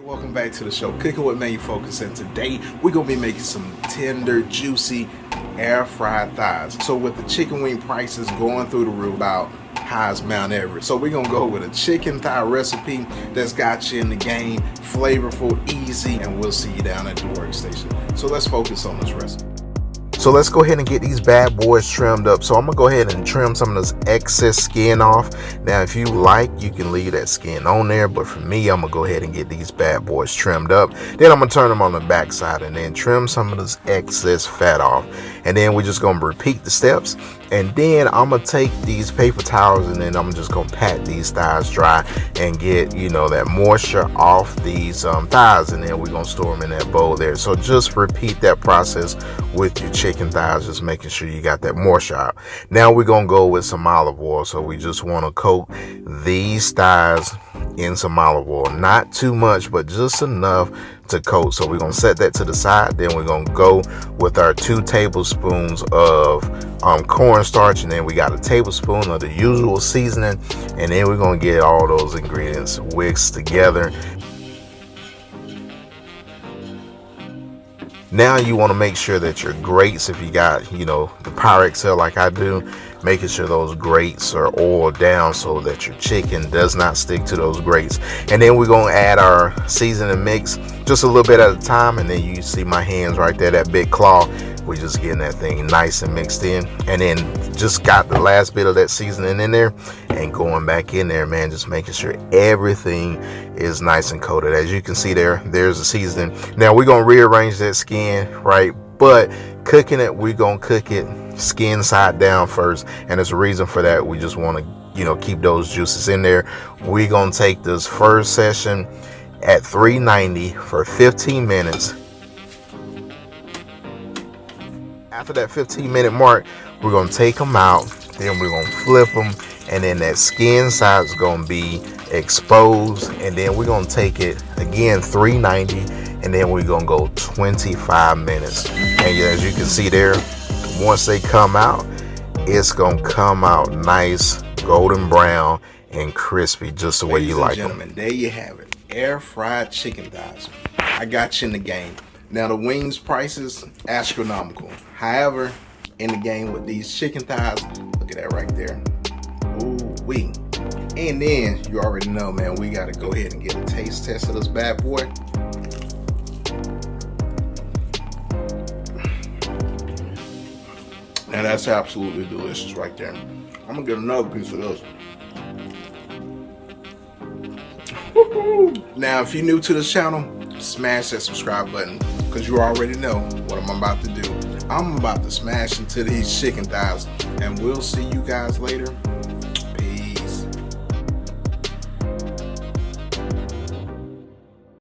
Welcome back to the show, Cooking with Main Focus, and today we're going to be making some tender, juicy, air-fried thighs. So with the chicken wing prices going through the roof, about high as Mount Everest, so we're going to go with a chicken thigh recipe that's got you in the game, flavorful, easy, and we'll see you down at the workstation. So let's focus on this recipe. So let's go ahead and get these bad boys trimmed up. So I'm gonna go ahead and trim some of this excess skin off. Now if you like, you can leave that skin on there, but for me, I'm gonna go ahead and get these bad boys trimmed up. Then I'm gonna turn them on the back side and then trim some of this excess fat off. And then we're just gonna repeat the steps. And then I'm gonna take these paper towels and then I'm just gonna pat these thighs dry and get, you know, that moisture off these thighs, and then we're gonna store them in that bowl there. So just repeat that process with your chicken thighs, just making sure you got that moisture out. Now we're gonna go with some olive oil. So we just want to coat these thighs in some olive oil, not too much, but just enough to coat. So we're gonna set that to the side. Then we're gonna go with our 2 tablespoons of cornstarch, and then we got a tablespoon of the usual seasoning, and then we're gonna get all those ingredients mixed together. Now you want to make sure that your grates, if you got, you know, the PowerXL like I do, making sure those grates are oiled down so that your chicken does not stick to those grates. And then we're going to add our seasoning mix just a little bit at a time. And then you see my hands right there, that big claw. We're just getting that thing nice and mixed in. And then just got the last bit of that seasoning in there and going back in there, man, just making sure everything is nice and coated. As you can see there's the seasoning. Now we're going to rearrange that skin, right? But cooking it, we're going to cook it skin side down first. And there's a reason for that. We just want to, you know, keep those juices in there. We're going to take this first session at 390 for 15 minutes. After that 15-minute mark, we're going to take them out, then we're going to flip them, and then that skin side is going to be exposed, and then we're going to take it again 390, and then we're going to go 25 minutes. And as you can see there, once they come out, it's going to come out nice, golden brown, and crispy, just the way you like them. Ladies and gentlemen, there you have it. Air-fried chicken thighs. I got you in the game. Now the wings prices, astronomical. However, in the game with these chicken thighs, look at that right there. Ooh-wee. And then you already know, man, we gotta go ahead and get a taste test of this bad boy. Now that's absolutely delicious right there. I'm gonna get another piece of this. Now, if you're new to this channel, smash that subscribe button, because you already know what I'm about to do. I'm about to smash into these chicken thighs, and we'll see you guys later.